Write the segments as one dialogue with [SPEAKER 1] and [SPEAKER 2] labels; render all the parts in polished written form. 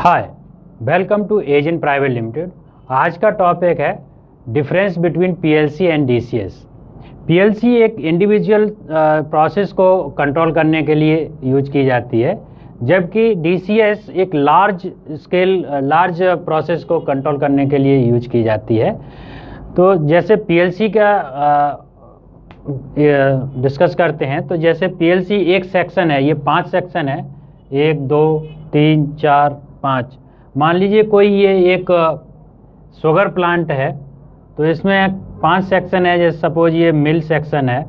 [SPEAKER 1] Hi, welcome to agent private limited. आज का topic है difference between PLC and DCS. PLC एक individual process को कंट्रोल करने के लिए यूज की जाती है, जबकि डीसीएस एक लार्ज प्रोसेस को कंट्रोल करने के लिए यूज की जाती है। तो जैसे पीएलसी का डिस्कस करते हैं, तो जैसे पीएलसी एक सेक्शन है, ये 5 सेक्शन है, 1 2 3 4 5। मान लीजिए कोई ये एक शुगर प्लांट है, तो इसमें 5 सेक्शन है। जैसे सपोज ये मिल सेक्शन है,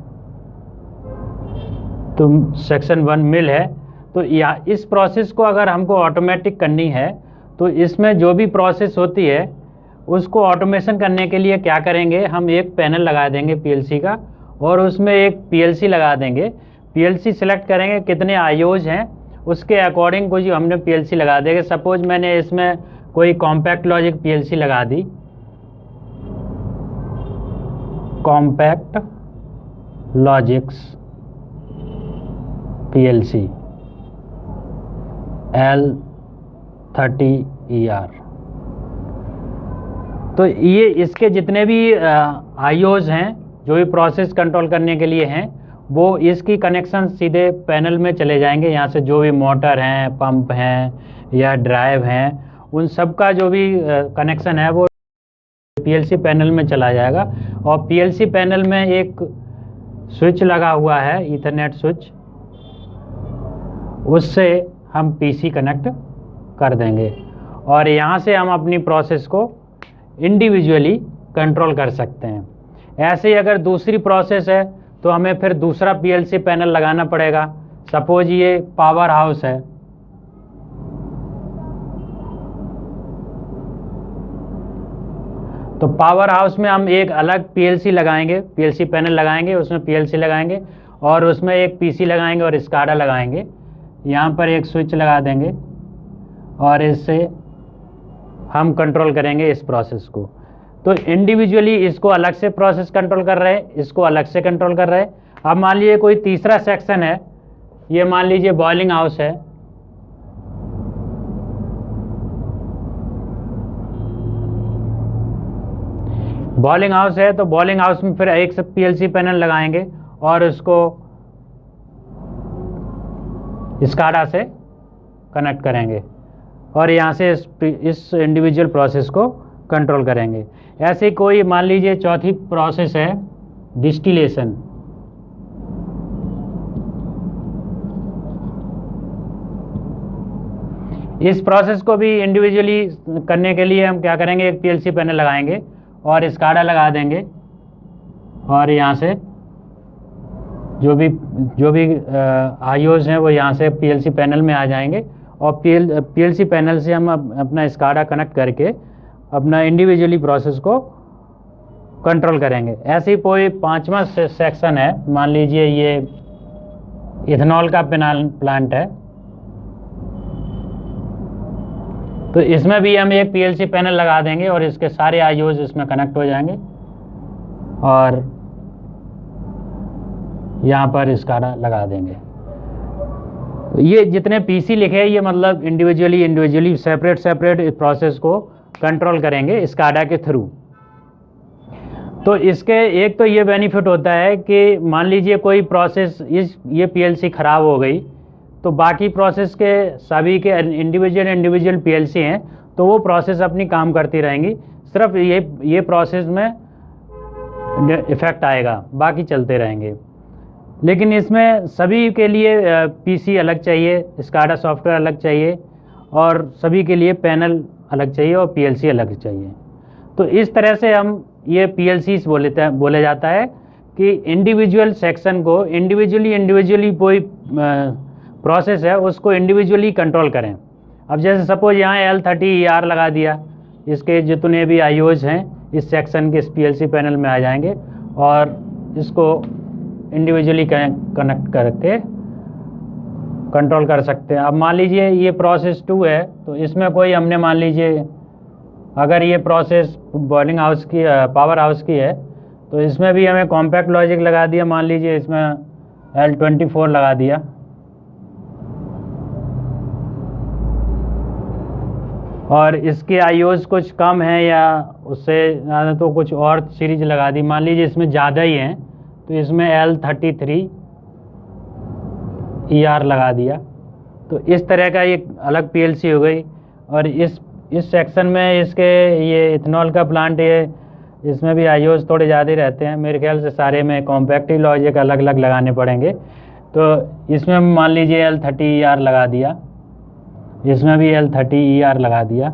[SPEAKER 1] तो सेक्शन 1 मिल है। तो इस प्रोसेस को अगर हमको ऑटोमेटिक करनी है, तो इसमें जो भी प्रोसेस होती है उसको ऑटोमेशन करने के लिए क्या करेंगे, हम एक पैनल लगा देंगे पीएलसी का, और उसमें एक पीएलसी लगा देंगे। पीएलसी सेलेक्ट करेंगे कितने आईओज हैं, उसके अकॉर्डिंग कुछ हमने पीएलसी लगा देंगे। सपोज मैंने इसमें कोई कॉम्पैक्ट लॉजिक पीएलसी लगा दी, कॉम्पैक्ट लॉजिक्स पीएलसी L30ER। तो ये इसके जितने भी आईओज हैं, जो भी प्रोसेस कंट्रोल करने के लिए हैं, वो इसकी कनेक्शन सीधे पैनल में चले जाएंगे। यहाँ से जो भी मोटर हैं, पंप हैं या ड्राइव हैं, उन सब का जो भी कनेक्शन है वो पीएलसी पैनल में चला जाएगा। और पीएलसी पैनल में एक स्विच लगा हुआ है, ईथरनेट स्विच, उससे हम पीसी कनेक्ट कर देंगे, और यहाँ से हम अपनी प्रोसेस को इंडिविजुअली कंट्रोल कर सकते हैं। ऐसे ही अगर दूसरी प्रोसेस है, तो हमें फिर दूसरा पीएलसी पैनल लगाना पड़ेगा। सपोज ये पावर हाउस है, तो पावर हाउस में हम एक अलग पीएलसी लगाएंगे, पीएलसी पैनल लगाएंगे, उसमें पीएलसी लगाएंगे, और उसमें एक पीसी लगाएंगे और स्काडा लगाएंगे। यहाँ पर एक स्विच लगा देंगे, और इससे हम कंट्रोल करेंगे इस प्रोसेस को। तो इंडिविजुअली इसको अलग से प्रोसेस कंट्रोल कर रहे हैं, इसको अलग से कंट्रोल कर रहे हैं। अब मान लीजिए कोई तीसरा सेक्शन है, ये मान लीजिए बॉइलिंग हाउस है। बॉइलिंग हाउस है, तो बॉइलिंग हाउस में फिर एक पीएलसी पैनल लगाएंगे और उसको स्काडा से कनेक्ट करेंगे, और यहाँ से इस इंडिविजुअल प्रोसेस को कंट्रोल करेंगे। ऐसे कोई मान लीजिए चौथी प्रोसेस है डिस्टिलेशन। इस प्रोसेस को भी इंडिविजुअली करने के लिए हम क्या करेंगे, एक पीएलसी पैनल लगाएंगे और स्काडा लगा देंगे, और यहाँ से जो भी आईओज हैं वो यहाँ से पीएलसी पैनल में आ जाएंगे, और पीएलसी पैनल से हम अपना स्काडा कनेक्ट करके अपना इंडिविजुअली प्रोसेस को कंट्रोल करेंगे। ऐसे ही कोई 5वां सेक्शन है, मान लीजिए ये इथेनॉल का प्लांट है, तो इसमें भी हम एक पीएलसी पैनल लगा देंगे और इसके सारे आईओज इसमें कनेक्ट हो जाएंगे, और यहाँ पर स्काडा लगा देंगे। तो ये जितने पीसी लिखे हैं, ये मतलब इंडिविजुअली सेपरेट प्रोसेस को कंट्रोल करेंगे स्काडा के थ्रू। तो इसके एक तो ये बेनिफिट होता है कि मान लीजिए कोई प्रोसेस ये पीएलसी ख़राब हो गई, तो बाकी प्रोसेस के सभी के इंडिविजुअल पीएलसी हैं, तो वो प्रोसेस अपनी काम करती रहेंगी। सिर्फ ये प्रोसेस में इफ़ेक्ट आएगा, बाकी चलते रहेंगे। लेकिन इसमें सभी के लिए पीसी अलग चाहिए, स्काडा सॉफ्टवेयर अलग चाहिए, और सभी के लिए पैनल अलग चाहिए और पीएलसी अलग चाहिए। तो इस तरह से हम ये पीएलसी बोले जाता है कि इंडिविजुअल सेक्शन को इंडिविजुअली कोई प्रोसेस है उसको इंडिविजुअली कंट्रोल करें। अब जैसे सपोज यहाँ L30ER लगा दिया, इसके जितने भी आईओज हैं इस सेक्शन के इस पीएलसी पैनल में आ जाएंगे, और इसको इंडिविजुअली कनेक्ट करके कंट्रोल कर सकते हैं। अब मान लीजिए ये प्रोसेस 2 है, तो इसमें कोई हमने मान लीजिए अगर ये प्रोसेस बॉइलिंग हाउस की पावर हाउस की है, तो इसमें भी हमें कॉम्पैक्ट लॉजिक लगा दिया। मान लीजिए इसमें L24 लगा दिया, और इसके आईओस कुछ कम है या उससे ज़्यादा तो कुछ और सीरीज लगा दी। मान लीजिए इसमें ज़्यादा ही हैं तो इसमें L33ER लगा दिया। तो इस तरह का एक अलग पीएलसी हो गई। और इस सेक्शन में इसके ये इथेनॉल का प्लांट, ये इसमें भी आईओस थोड़े ज़्यादा ही रहते हैं मेरे ख्याल से। सारे में कॉम्पैक्ट लॉजिक अलग अलग लगाने पड़ेंगे। तो इसमें मान लीजिए L30ER लगा दिया, इसमें भी L30ER लगा दिया।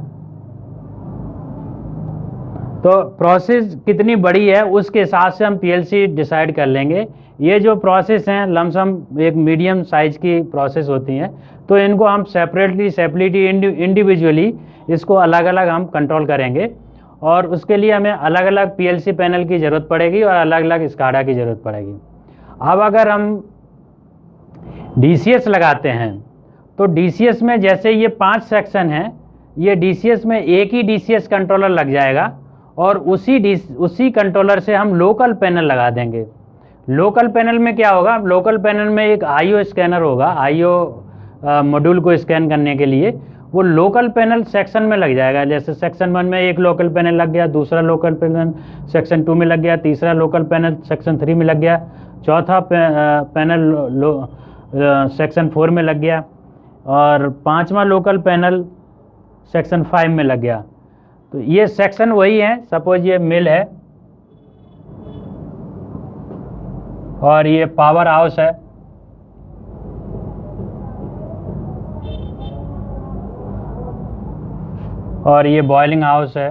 [SPEAKER 1] तो प्रोसेस कितनी बड़ी है उसके हिसाब से हम पीएलसी डिसाइड कर लेंगे। ये जो प्रोसेस हैं लमसम एक मीडियम साइज की प्रोसेस होती हैं, तो इनको हम सेपरेटली इंडिविजुअली इसको अलग अलग हम कंट्रोल करेंगे। और उसके लिए हमें अलग अलग पीएलसी पैनल की ज़रूरत पड़ेगी और अलग अलग स्काडा की ज़रूरत पड़ेगी। अब अगर हम डीसीएस लगाते हैं तो डीसीएस में जैसे ये 5 सेक्शन हैं, ये डीसीएस में एक ही डीसीएस कंट्रोलर लग जाएगा और उसी कंट्रोलर से हम लोकल पैनल लगा देंगे। लोकल पैनल में क्या होगा, लोकल पैनल में एक आईओ स्कैनर होगा, आईओ मॉड्यूल को स्कैन करने के लिए वो लोकल पैनल सेक्शन में लग जाएगा। जैसे सेक्शन 1 में एक लोकल पैनल लग गया, दूसरा लोकल पैनल सेक्शन 2 में लग गया, तीसरा लोकल पैनल सेक्शन 3 में लग गया, चौथा पैनल सेक्शन 4 में लग गया और 5वां लोकल पैनल सेक्शन 5 में लग गया। तो ये सेक्शन वही है। सपोज ये मिल है और ये पावर हाउस है और ये बॉइलिंग हाउस है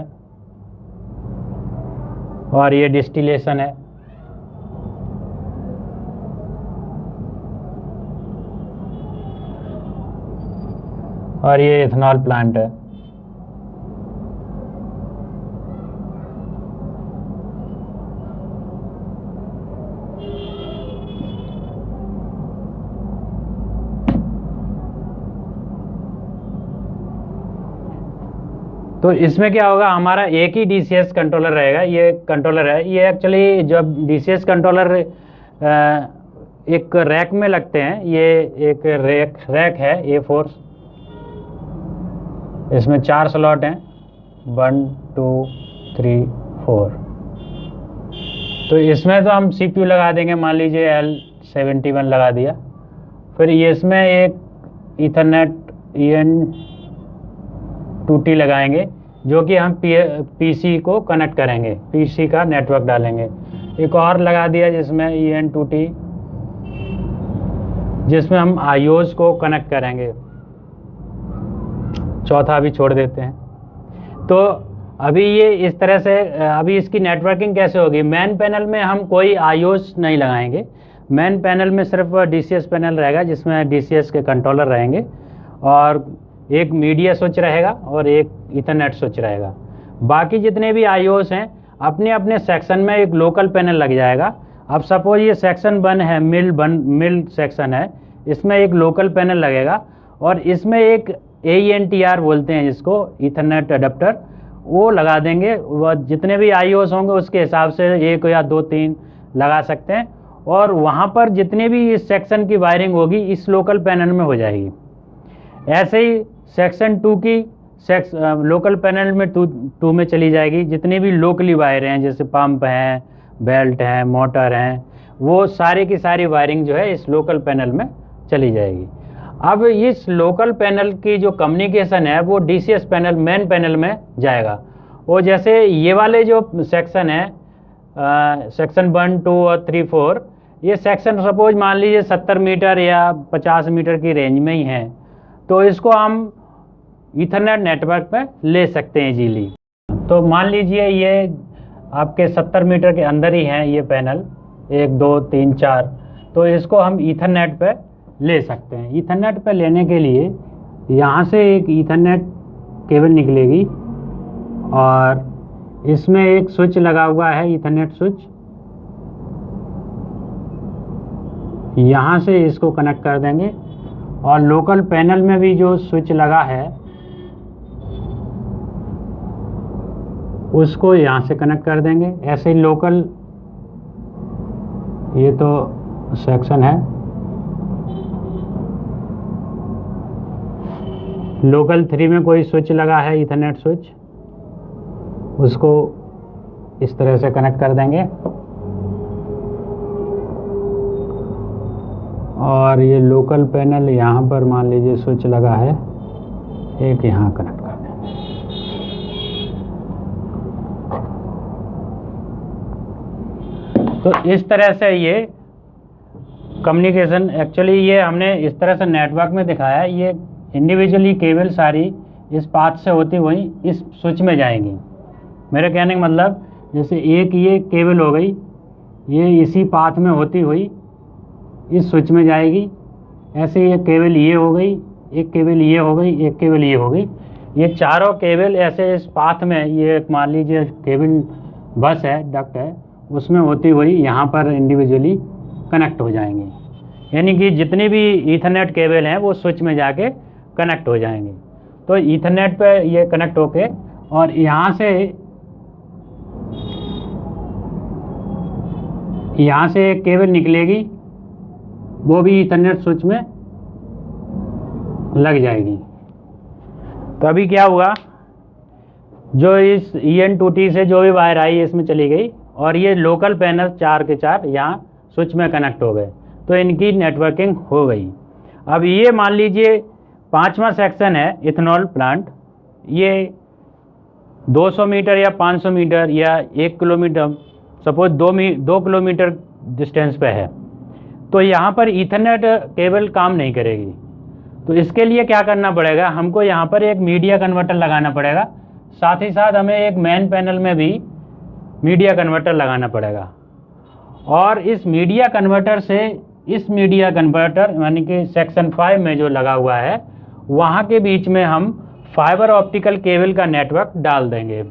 [SPEAKER 1] और ये डिस्टिलेशन है और ये इथेनॉल प्लांट है। तो इसमें क्या होगा, हमारा एक ही डीसीएस कंट्रोलर रहेगा। ये कंट्रोलर है, ये एक्चुअली जब डीसीएस कंट्रोलर एक रैक में लगते हैं, ये एक रैक है A4, इसमें 4 स्लॉट हैं 1 2 3 4। तो इसमें तो हम CPU लगा देंगे, मान लीजिए L71 लगा दिया। फिर ये इसमें एक ईथरनेट EN2T लगाएंगे जो कि हम PC को कनेक्ट करेंगे, PC का नेटवर्क डालेंगे। एक और लगा दिया जिसमें EN2T, जिसमें हम आईओस को कनेक्ट करेंगे। चौथा भी छोड़ देते हैं। तो अभी ये इस तरह से अभी इसकी नेटवर्किंग कैसे होगी। मेन पैनल में हम कोई आईओस नहीं लगाएंगे, मेन पैनल में सिर्फ डीसीएस पैनल रहेगा जिसमें डीसीएस के कंट्रोलर रहेंगे और एक मीडिया स्विच रहेगा और एक ईथरनेट स्विच रहेगा। बाकी जितने भी आईओस हैं अपने अपने सेक्शन में एक लोकल पैनल लग जाएगा। अब सपोज ये सेक्शन 1 है, मिल सेक्शन है, इसमें एक लोकल पैनल लगेगा और इसमें एक AENTR बोलते हैं जिसको, ईथरनेट अडेप्टर, वो लगा देंगे। वह जितने भी आईओस होंगे उसके हिसाब से 1 या 2 3 लगा सकते हैं और वहाँ पर जितने भी इस सेक्शन की वायरिंग होगी इस लोकल पैनल में हो जाएगी। ऐसे ही सेक्शन 2 की लोकल पैनल में 2 में चली जाएगी। जितनी भी लोकली वायर हैं जैसे पंप हैं, बेल्ट हैं, मोटर हैं, वो सारी की सारी वायरिंग जो है इस लोकल पैनल में चली जाएगी। अब इस लोकल पैनल की जो कम्युनिकेशन है वो डीसीएस पैनल मेन पैनल में जाएगा। वो जैसे ये वाले जो सेक्शन है सेक्शन 1 2 और 3 4, ये सेक्शन सपोज मान लीजिए 70 मीटर या 50 मीटर की रेंज में ही है, तो इसको हम ईथरनेट नेटवर्क पे ले सकते हैं इजीली। तो मान लीजिए ये आपके 70 मीटर के अंदर ही हैं ये पैनल 1 2 3 4, तो इसको हम ईथरनेट पे ले सकते हैं। ईथरनेट पे लेने के लिए यहाँ से एक ईथरनेट केबल निकलेगी और इसमें एक स्विच लगा हुआ है, ईथरनेट स्विच। यहाँ से इसको कनेक्ट कर देंगे और लोकल पैनल में भी जो स्विच लगा है उसको यहाँ से कनेक्ट कर देंगे। ऐसे ही लोकल, ये तो सेक्शन है, लोकल 3 में कोई स्विच लगा है, ईथरनेट स्विच, उसको इस तरह से कनेक्ट कर देंगे और ये लोकल पैनल यहाँ पर मान लीजिए स्विच लगा है, एक यहाँ कनेक्ट कर देंगे। तो इस तरह से ये कम्युनिकेशन, एक्चुअली ये हमने इस तरह से नेटवर्क में दिखाया है। ये इंडिविजुअली केबल सारी इस पाथ से होती हुई इस स्विच में जाएंगी। मेरे कहने का मतलब, जैसे एक ये केबल हो गई, ये इसी पाथ में होती हुई इस स्विच में जाएगी। ऐसे ये केबल ये हो गई, एक केबल ये हो गई, एक केबल ये हो गई। ये चारों केबल ऐसे इस पाथ में, ये मान लीजिए केबल बस है, डक्ट है, उसमें होती हुई यहाँ पर इंडिविजुअली कनेक्ट हो जाएंगे। यानी कि जितनी भी ईथरनेट केबल हैं वो स्विच में जाके कनेक्ट हो जाएंगे। तो ईथरनेट पे ये कनेक्ट होके और यहाँ से एक केबल निकलेगी, वो भी ईथरनेट स्विच में लग जाएगी। तो अभी क्या हुआ, जो इस EN2T से जो भी वायर आई इसमें चली गई और ये लोकल पैनल 4 के 4 यहाँ स्विच में कनेक्ट हो गए, तो इनकी नेटवर्किंग हो गई। अब ये मान लीजिए 5वां सेक्शन है इथेनॉल प्लांट, ये 200 मीटर या 500 मीटर या 1 किलोमीटर, सपोज 2 किलोमीटर डिस्टेंस पे है, तो यहाँ पर ईथरनेट केबल काम नहीं करेगी। तो इसके लिए क्या करना पड़ेगा, हमको यहाँ पर एक मीडिया कन्वर्टर लगाना पड़ेगा। साथ ही साथ हमें एक मेन पैनल में भी मीडिया कन्वर्टर लगाना पड़ेगा। और इस मीडिया कन्वर्टर से इस मीडिया कन्वर्टर यानी कि सेक्शन 5 में जो लगा हुआ है, वहाँ के बीच में हम फाइबर ऑप्टिकल केबल का नेटवर्क डाल देंगे।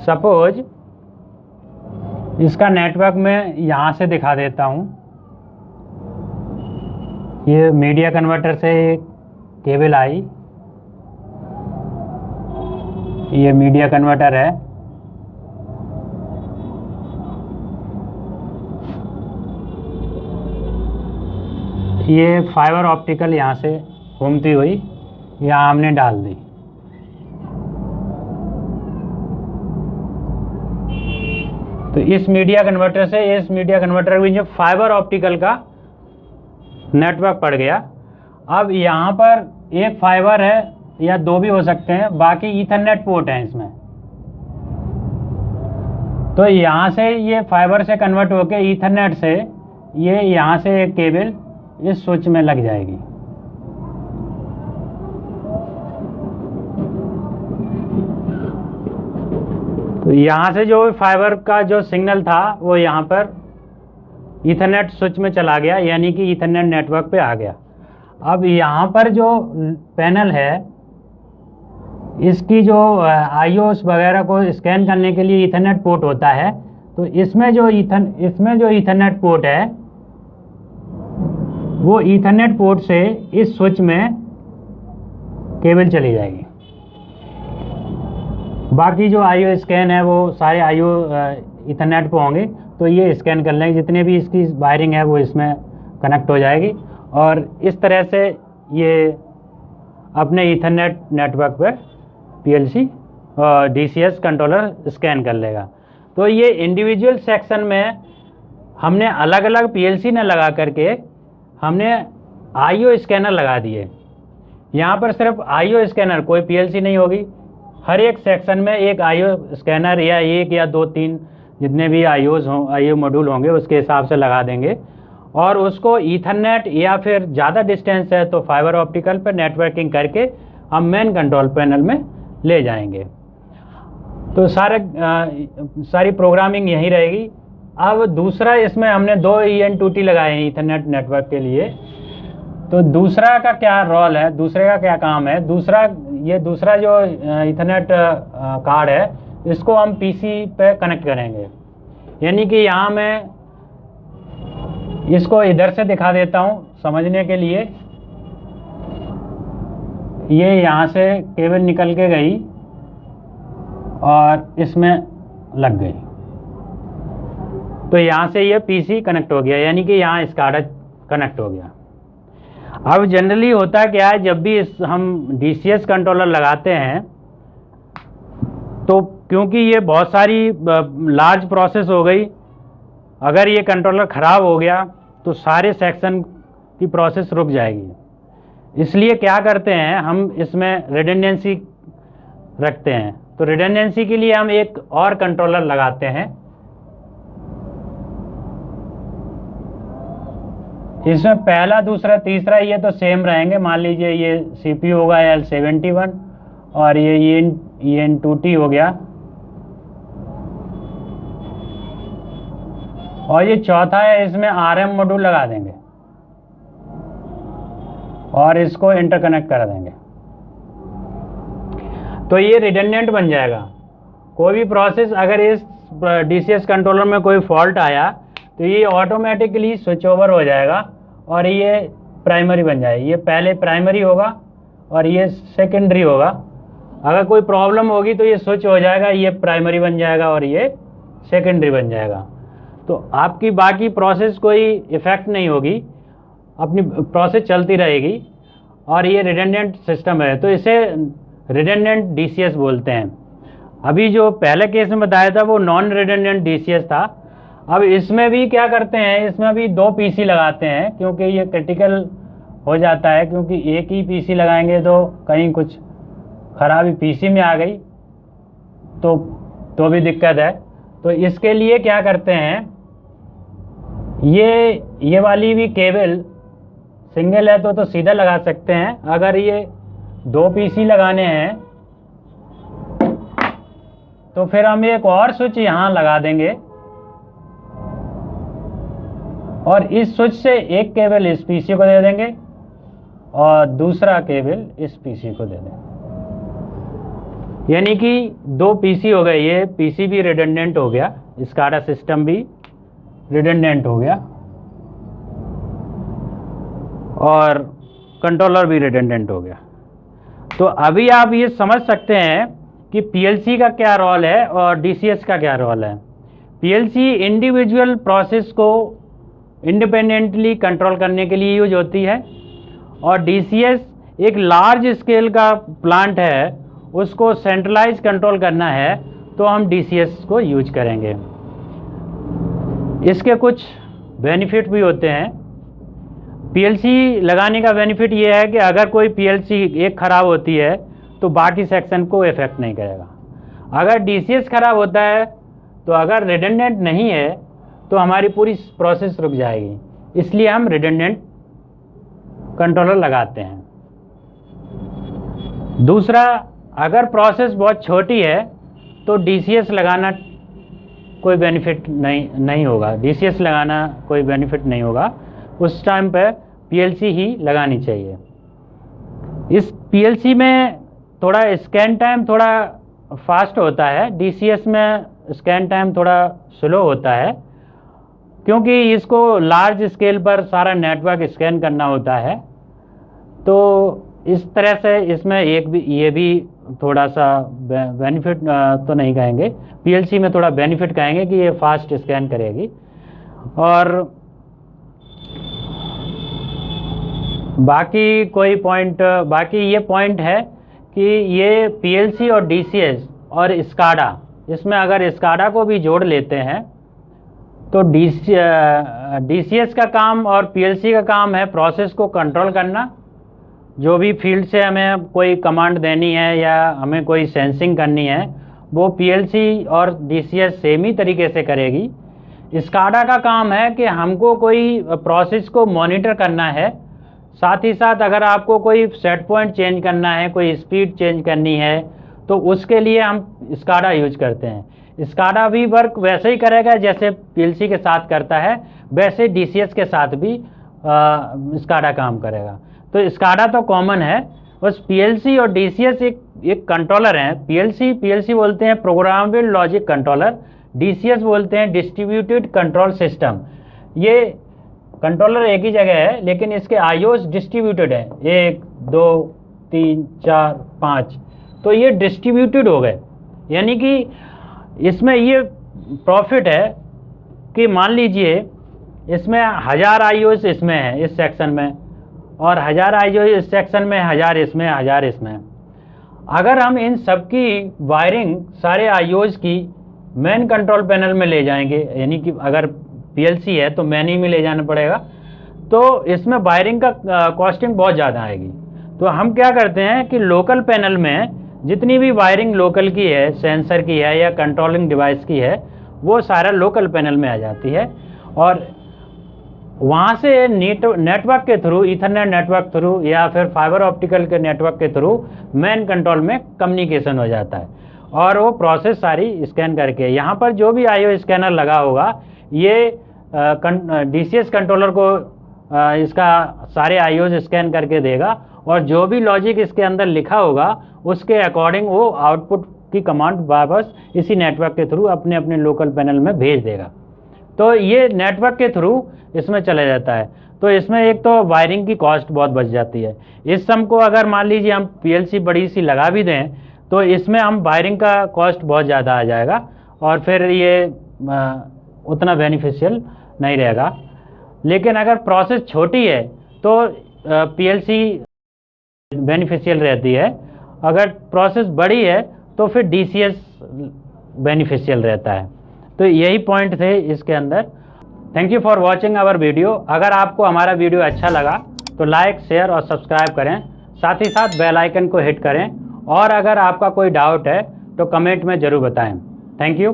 [SPEAKER 1] सपोज इसका नेटवर्क मैं यहाँ से दिखा देता हूँ। ये मीडिया कन्वर्टर से एक केबल आई, ये मीडिया कन्वर्टर है, ये फाइबर ऑप्टिकल यहाँ से घूमती हुई यहाँ हमने डाल दी। तो इस मीडिया कन्वर्टर से इस मीडिया कन्वर्टर में जो फाइबर ऑप्टिकल का नेटवर्क पड़ गया। अब यहाँ पर एक फाइबर है या 2 भी हो सकते हैं, बाकी ईथरनेट पोर्ट है इसमें। तो यहाँ से ये फाइबर से कन्वर्ट होके ईथरनेट से ये यहाँ से एक केबल इस स्विच में लग जाएगी। तो यहाँ से जो फाइबर का जो सिग्नल था वो यहाँ पर ईथरनेट स्विच में चला गया, यानी कि ईथरनेट नेटवर्क पे आ गया। अब यहाँ पर जो पैनल है, इसकी जो आईओस वगैरह को स्कैन करने के लिए ईथरनेट पोर्ट होता है। तो इसमें जो ईथरनेट पोर्ट है, वो ईथरनेट पोर्ट से इस स्विच में केबल चली जाएगी। बाकी जो आईओ स्कैन है वो सारे आईओ ईथरनेट पे होंगे, तो ये स्कैन कर लेंगे। जितने भी इसकी वायरिंग है वो इसमें कनेक्ट हो जाएगी और इस तरह से ये अपने ईथरनेट नेटवर्क पर PLC और DCS कंट्रोलर स्कैन कर लेगा। तो ये इंडिविजुअल सेक्शन में हमने अलग अलग PLC ने लगा करके हमने आईओ स्कैनर लगा दिए। यहाँ पर सिर्फ आईओ स्कैनर, कोई PLC नहीं होगी। हर एक सेक्शन में एक आईओ स्कैनर या 1 या 2 3 जितने भी आईओ मॉड्यूल होंगे उसके हिसाब से लगा देंगे और उसको ईथरनेट या फिर ज़्यादा डिस्टेंस है तो फाइबर ऑप्टिकल पर नेटवर्किंग करके हम मेन कंट्रोल पैनल में ले जाएंगे। तो सारी प्रोग्रामिंग यही रहेगी। अब दूसरा, इसमें हमने 2 EN2T लगाए हैं ईथरनेट नेटवर्क के लिए। तो दूसरा का क्या रोल है, दूसरे का क्या काम है? दूसरा जो ईथरनेट कार्ड है, इसको हम PC पे कनेक्ट करेंगे। यानी कि यहाँ मैं इसको इधर से दिखा देता हूँ समझने के लिए। ये यहाँ से केबल निकल के गई और इसमें लग गई, तो यहाँ से ये PC कनेक्ट हो गया, यानी कि यहाँ SCADA कनेक्ट हो गया। अब जनरली होता क्या है, जब भी हम DCS कंट्रोलर लगाते हैं तो क्योंकि ये बहुत सारी लार्ज प्रोसेस हो गई, अगर ये कंट्रोलर ख़राब हो गया तो सारे सेक्शन की प्रोसेस रुक जाएगी। इसलिए क्या करते हैं, हम इसमें रिडंडेंसी रखते हैं। तो रिडंडेंसी के लिए हम एक और कंट्रोलर लगाते हैं। इसमें पहला, दूसरा, तीसरा ये तो सेम रहेंगे। मान लीजिए ये CPU होगा L71 और ये EN2T हो गया, और ये चौथा है, इसमें RM मॉड्यूल लगा देंगे और इसको इंटरकनेक्ट कर देंगे। तो ये रिडंडेंट बन जाएगा। कोई भी प्रोसेस अगर इस DCS कंट्रोलर में कोई फॉल्ट आया तो ये ऑटोमेटिकली स्विच ओवर हो जाएगा और ये प्राइमरी बन जाएगा। ये पहले प्राइमरी होगा और ये सेकेंडरी होगा। अगर कोई प्रॉब्लम होगी तो ये स्विच हो जाएगा, ये प्राइमरी बन जाएगा और ये सेकेंडरी बन जाएगा। तो आपकी बाकी प्रोसेस कोई इफ़ेक्ट नहीं होगी, अपनी प्रोसेस चलती रहेगी और ये रिडंडेंट सिस्टम है। तो इसे रिडंडेंट DCS बोलते हैं। अभी जो पहले केस में बताया था वो नॉन रिडंडेंट DCS था। अब इसमें भी क्या करते हैं, इसमें भी 2 PC लगाते हैं, क्योंकि ये क्रिटिकल हो जाता है। क्योंकि एक ही PC लगाएंगे तो कहीं कुछ खराबी PC में आ गई तो भी दिक्कत है। तो इसके लिए क्या करते हैं, ये वाली भी केबल सिंगल है तो सीधा लगा सकते हैं। अगर ये 2 PC लगाने हैं तो फिर हम एक और स्विच यहाँ लगा देंगे और इस स्विच से एक केबल इस PC को दे देंगे और दूसरा केबल इस PC को दे देंगे। यानी कि 2 PC हो गए। ये PC भी रिडंडेंट हो गया, SCADA सिस्टम भी रिडंडेंट हो गया और कंट्रोलर भी रिडंडेंट हो गया। तो अभी आप ये समझ सकते हैं कि PLC का क्या रोल है और DCS का क्या रोल है। PLC इंडिविजुअल प्रोसेस को इंडिपेंडेंटली कंट्रोल करने के लिए यूज होती है और DCS एक लार्ज स्केल का प्लांट है, उसको सेंट्रलाइज कंट्रोल करना है तो हम DCS को यूज करेंगे। इसके कुछ बेनिफिट भी होते हैं। PLC लगाने का बेनिफिट ये है कि अगर कोई PLC एक ख़राब होती है तो बाकी सेक्शन को इफ़ेक्ट नहीं करेगा। अगर DCS ख़राब होता है तो अगर रिडंडेंट नहीं है तो हमारी पूरी प्रोसेस रुक जाएगी। इसलिए हम रिडंडेंट कंट्रोलर लगाते हैं। दूसरा, अगर प्रोसेस बहुत छोटी है तो DCS लगाना कोई बेनिफिट नहीं होगा। DCS लगाना कोई बेनिफिट नहीं होगा। उस टाइम पे PLC ही लगानी चाहिए। इस PLC में थोड़ा स्कैन टाइम थोड़ा फास्ट होता है, DCS में स्कैन टाइम थोड़ा स्लो होता है, क्योंकि इसको लार्ज स्केल पर सारा नेटवर्क स्कैन करना होता है। तो इस तरह से इसमें ये भी थोड़ा सा बेनिफिट तो नहीं कहेंगे, PLC में थोड़ा बेनिफिट कहेंगे कि ये फास्ट स्कैन करेगी। और बाकी ये पॉइंट है कि ये PLC और DCS और SCADA, इसमें अगर SCADA को भी जोड़ लेते हैं तो DCS का काम और PLC का काम है प्रोसेस को कंट्रोल करना। जो भी फील्ड से हमें कोई कमांड देनी है या हमें कोई सेंसिंग करनी है वो PLC और DCS सेम ही तरीके से करेगी। SCADA का काम है कि हमको कोई प्रोसेस को मॉनिटर करना है, साथ ही साथ अगर आपको कोई सेट पॉइंट चेंज करना है, कोई स्पीड चेंज करनी है तो उसके लिए हम SCADA यूज करते हैं। SCADA भी वर्क वैसे ही करेगा जैसे PLC के साथ करता है, वैसे DCS के साथ भी SCADA काम करेगा। तो SCADA तो कॉमन है, बस PLC और DCS एक कंट्रोलर हैं। PLC बोलते हैं प्रोग्रामेबल लॉजिक कंट्रोलर, DCS बोलते हैं डिस्ट्रीब्यूटेड कंट्रोल सिस्टम। ये कंट्रोलर एक ही जगह है लेकिन इसके IOs डिस्ट्रीब्यूटेड है, 1 2 3 4 5, तो ये डिस्ट्रीब्यूटेड हो गए। यानी कि इसमें ये प्रॉफिट है कि मान लीजिए इसमें 1000 IOs इसमें है, इस सेक्शन में, और 1000 आईओ इस सेक्शन में, 1000 इसमें, 1000 इसमें। अगर हम इन सब की वायरिंग सारे आईओज की मेन कंट्रोल पैनल में ले जाएंगे, यानी कि अगर पीएलसी है तो मेन ही में ले जाना पड़ेगा, तो इसमें वायरिंग का कॉस्टिंग बहुत ज़्यादा आएगी। तो हम क्या करते हैं कि लोकल पैनल में जितनी भी वायरिंग लोकल की है, सेंसर की है या कंट्रोलिंग डिवाइस की है, वो सारा लोकल पैनल में आ जाती है, और वहाँ से नेटवर्क के थ्रू, ईथरनेट नेटवर्क थ्रू या फिर फाइबर ऑप्टिकल के नेटवर्क के थ्रू मेन कंट्रोल में कम्युनिकेशन हो जाता है, और वो प्रोसेस सारी स्कैन करके यहाँ पर जो भी आईओ स्कैनर लगा होगा ये डीसीएस कंट्रोलर को इसका सारे आईओज स्कैन करके देगा, और जो भी लॉजिक इसके अंदर लिखा होगा उसके अकॉर्डिंग वो आउटपुट की कमांड वापस इसी नेटवर्क के थ्रू अपने अपने लोकल पैनल में भेज देगा। तो ये नेटवर्क के थ्रू इसमें चला जाता है। तो इसमें एक तो वायरिंग की कॉस्ट बहुत बच जाती है। इस सम को अगर मान लीजिए हम पीएलसी बड़ी सी लगा भी दें तो इसमें हम वायरिंग का कॉस्ट बहुत ज़्यादा आ जाएगा, और फिर ये उतना बेनिफिशियल नहीं रहेगा। लेकिन अगर प्रोसेस छोटी है तो पीएलसी बेनिफिशियल रहती है, अगर प्रोसेस बड़ी है तो फिर डीसीएस बेनिफिशियल रहता है। तो यही पॉइंट थे इसके अंदर। Thank you for watching our video. अगर आपको हमारा वीडियो अच्छा लगा तो लाइक, शेयर और सब्सक्राइब करें, साथ ही साथ बेल आइकन को हिट करें, और अगर आपका कोई डाउट है तो कमेंट में ज़रूर बताएं। Thank you.